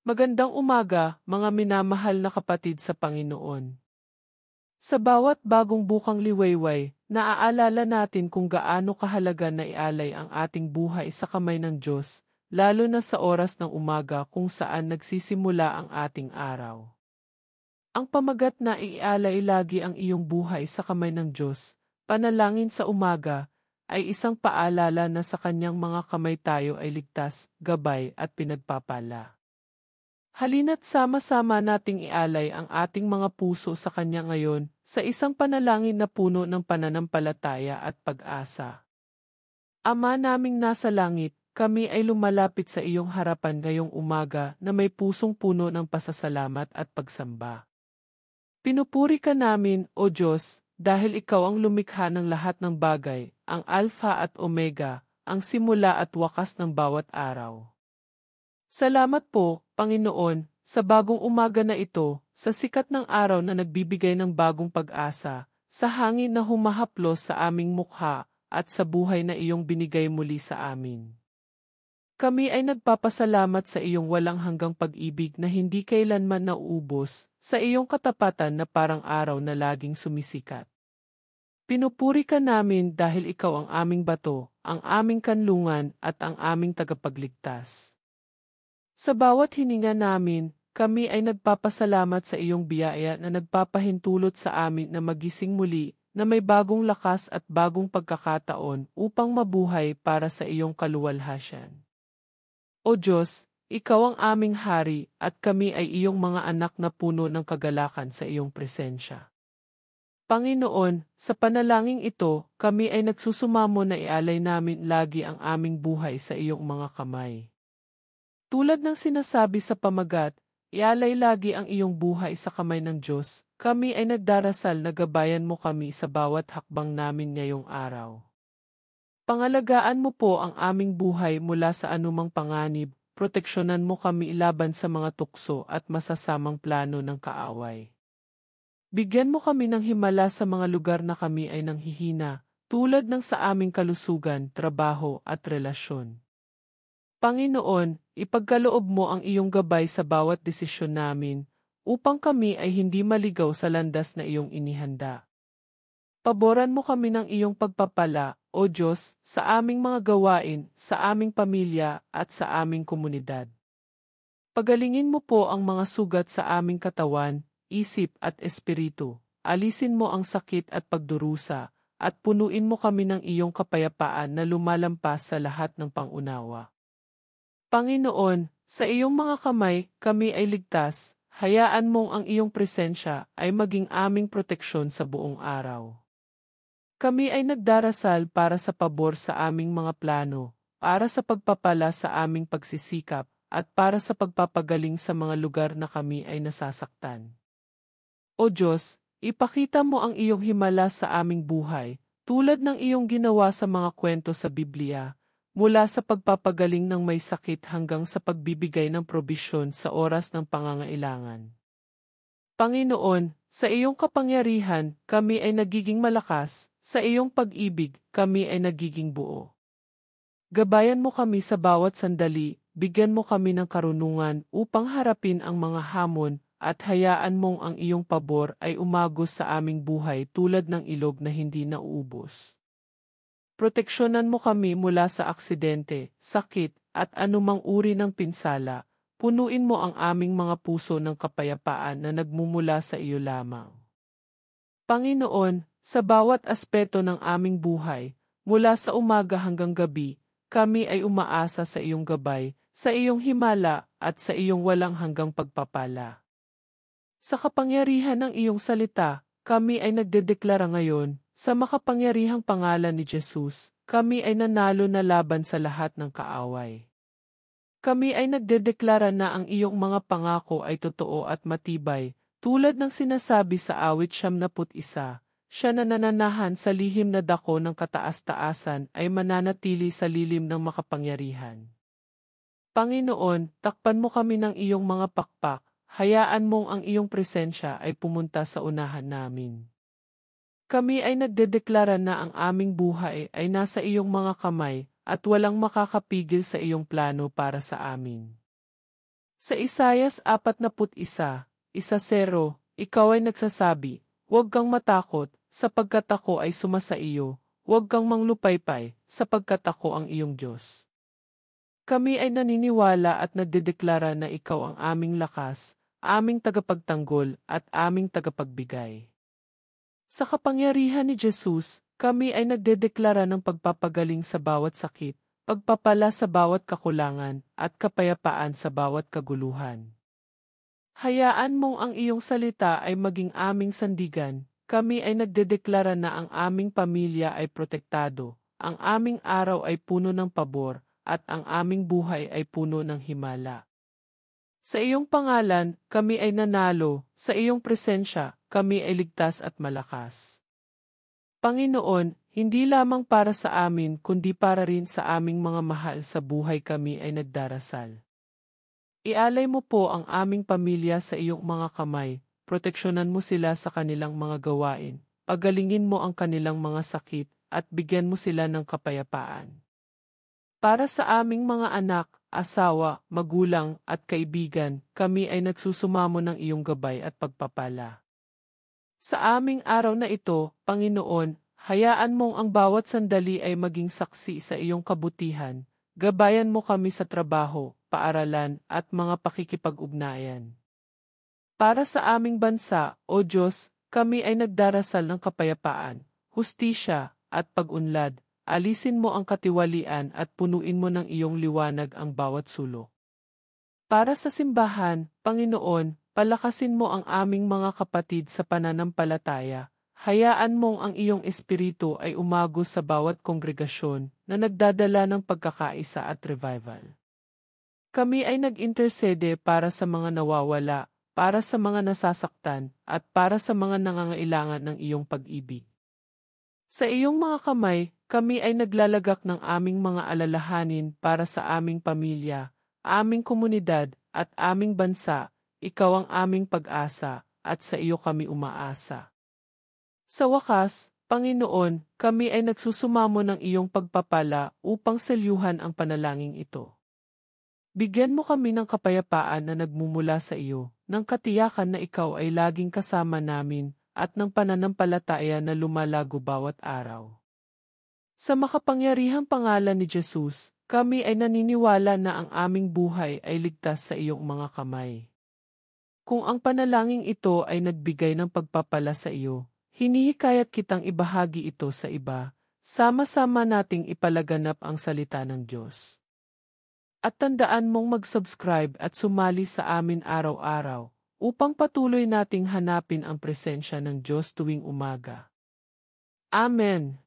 Magandang umaga, mga minamahal na kapatid sa Panginoon. Sa bawat bagong bukang liwayway, naaalala natin kung gaano kahalaga na ialay ang ating buhay sa kamay ng Diyos, lalo na sa oras ng umaga kung saan nagsisimula ang ating araw. Ang pamagat na ialay lagi ang iyong buhay sa kamay ng Diyos, panalangin sa umaga, ay isang paalala na sa kanyang mga kamay tayo ay ligtas, gabay at pinagpapala. Halina't sama-sama nating ialay ang ating mga puso sa Kanya ngayon sa isang panalangin na puno ng pananampalataya at pag-asa. Ama naming nasa langit, kami ay lumalapit sa iyong harapan ngayong umaga na may pusong puno ng pasasalamat at pagsamba. Pinupuri ka namin, O Diyos, dahil Ikaw ang lumikha ng lahat ng bagay, ang Alpha at Omega, ang simula at wakas ng bawat araw. Salamat po, Panginoon, sa bagong umaga na ito, sa sikat ng araw na nagbibigay ng bagong pag-asa, sa hangin na humahaplos sa aming mukha, at sa buhay na iyong binigay muli sa amin. Kami ay nagpapasalamat sa iyong walang hanggang pag-ibig na hindi kailanman nauubos, sa iyong katapatan na parang araw na laging sumisikat. Pinupuri ka namin dahil ikaw ang aming bato, ang aming kanlungan at ang aming tagapagligtas. Sa bawat hininga namin, kami ay nagpapasalamat sa iyong biyaya na nagpapahintulot sa amin na magising muli, na may bagong lakas at bagong pagkakataon upang mabuhay para sa iyong kaluwalhatian. O Diyos, Ikaw ang aming hari at kami ay iyong mga anak na puno ng kagalakan sa iyong presensya. Panginoon, sa panalangin ito, kami ay nagsusumamo na ialay namin lagi ang aming buhay sa iyong mga kamay. Tulad ng sinasabi sa pamagat, ialay lagi ang iyong buhay sa kamay ng Diyos, kami ay nagdarasal na gabayan mo kami sa bawat hakbang namin ngayong araw. Pangalagaan mo po ang aming buhay mula sa anumang panganib, proteksyonan mo kami laban sa mga tukso at masasamang plano ng kaaway. Bigyan mo kami ng himala sa mga lugar na kami ay nanghihina, tulad ng sa aming kalusugan, trabaho at relasyon. Panginoon, ipagkaloob mo ang iyong gabay sa bawat desisyon namin, upang kami ay hindi maligaw sa landas na iyong inihanda. Paboran mo kami ng iyong pagpapala, O Diyos, sa aming mga gawain, sa aming pamilya, at sa aming komunidad. Pagalingin mo po ang mga sugat sa aming katawan, isip at espiritu, alisin mo ang sakit at pagdurusa, at punuin mo kami ng iyong kapayapaan na lumalampas sa lahat ng pangunawa. Panginoon, sa iyong mga kamay, kami ay ligtas, hayaan mong ang iyong presensya ay maging aming proteksyon sa buong araw. Kami ay nagdarasal para sa pabor sa aming mga plano, para sa pagpapala sa aming pagsisikap, at para sa pagpapagaling sa mga lugar na kami ay nasasaktan. O Diyos, ipakita mo ang iyong himala sa aming buhay, tulad ng iyong ginawa sa mga kwento sa Biblia, mula sa pagpapagaling ng may sakit hanggang sa pagbibigay ng probisyon sa oras ng pangangailangan. Panginoon, sa iyong kapangyarihan, kami ay nagiging malakas, sa iyong pag-ibig, kami ay nagiging buo. Gabayan mo kami sa bawat sandali, bigyan mo kami ng karunungan upang harapin ang mga hamon, at hayaan mong ang iyong pabor ay umagos sa aming buhay tulad ng ilog na hindi nauubos. Proteksyonan mo kami mula sa aksidente, sakit, at anumang uri ng pinsala. Punuin mo ang aming mga puso ng kapayapaan na nagmumula sa iyo lamang. Panginoon, sa bawat aspeto ng aming buhay, mula sa umaga hanggang gabi, kami ay umaasa sa iyong gabay, sa iyong himala, at sa iyong walang hanggang pagpapala. Sa kapangyarihan ng iyong salita, kami ay nagdedeklara ngayon, sa makapangyarihang pangalan ni Jesus, kami ay nanalo na laban sa lahat ng kaaway. Kami ay nagdedeklara na ang iyong mga pangako ay totoo at matibay, tulad ng sinasabi sa awit 71, siya na nananahan sa lihim na dako ng kataas-taasan ay mananatili sa lilim ng makapangyarihan. Panginoon, takpan mo kami ng iyong mga pakpak, hayaan mong ang iyong presensya ay pumunta sa unahan namin. Kami ay nagdedeklara na ang aming buhay ay nasa iyong mga kamay, at walang makakapigil sa iyong plano para sa amin. Sa Isayas 41:1-0, ikaw ay nagsasabi, "Huwag kang matakot, sapagkat ako ay sumasa iyo. Huwag kang manglupaypay, sapagkat ako ang iyong Diyos." Kami ay naniniwala at nagdedeklara na ikaw ang aming lakas, aming tagapagtanggol at aming tagapagbigay. Sa kapangyarihan ni Jesus, kami ay nagdedeklara ng pagpapagaling sa bawat sakit, pagpapala sa bawat kakulangan, at kapayapaan sa bawat kaguluhan. Hayaan mong ang iyong salita ay maging aming sandigan. Kami ay nagdedeklara na ang aming pamilya ay protektado, ang aming araw ay puno ng pabor, at ang aming buhay ay puno ng himala. Sa iyong pangalan, kami ay nanalo, sa iyong presensya, kami ay ligtas at malakas. Panginoon, hindi lamang para sa amin kundi para rin sa aming mga mahal sa buhay kami ay nagdarasal. Ialay mo po ang aming pamilya sa iyong mga kamay, proteksyonan mo sila sa kanilang mga gawain, pagalingin mo ang kanilang mga sakit, at bigyan mo sila ng kapayapaan. Para sa aming mga anak, asawa, magulang, at kaibigan, kami ay nagsusumamo ng iyong gabay at pagpapala. Sa aming araw na ito, Panginoon, hayaan mong ang bawat sandali ay maging saksi sa iyong kabutihan. Gabayan mo kami sa trabaho, paaralan, at mga pakikipag-ugnayan. Para sa aming bansa, O Diyos, kami ay nagdarasal ng kapayapaan, hustisya, at pag-unlad. Alisin mo ang katiwalian at punuin mo ng iyong liwanag ang bawat sulok. Para sa simbahan, Panginoon, palakasin mo ang aming mga kapatid sa pananampalataya. Hayaan mong ang iyong espiritu ay umagos sa bawat kongregasyon na nagdadala ng pagkakaisa at revival. Kami ay nag-intercede para sa mga nawawala, para sa mga nasasaktan, at para sa mga nangangailangan ng iyong pag-ibig. Sa iyong mga kamay, kami ay naglalagak ng aming mga alalahanin para sa aming pamilya, aming komunidad, at aming bansa. Ikaw ang aming pag-asa, at sa iyo kami umaasa. Sa wakas, Panginoon, kami ay nagsusumamo ng iyong pagpapala upang selyuhan ang panalangin ito. Bigyan mo kami ng kapayapaan na nagmumula sa iyo, ng katiyakan na ikaw ay laging kasama namin, at ng pananampalataya na lumalago bawat araw. Sa makapangyarihang pangalan ni Jesus, kami ay naniniwala na ang aming buhay ay ligtas sa iyong mga kamay. Kung ang panalangin ito ay nagbigay ng pagpapala sa iyo, hinihikayat kitang ibahagi ito sa iba, sama-sama nating ipalaganap ang salita ng Diyos. At tandaan mong mag-subscribe at sumali sa amin araw-araw, upang patuloy nating hanapin ang presensya ng Diyos tuwing umaga. Amen.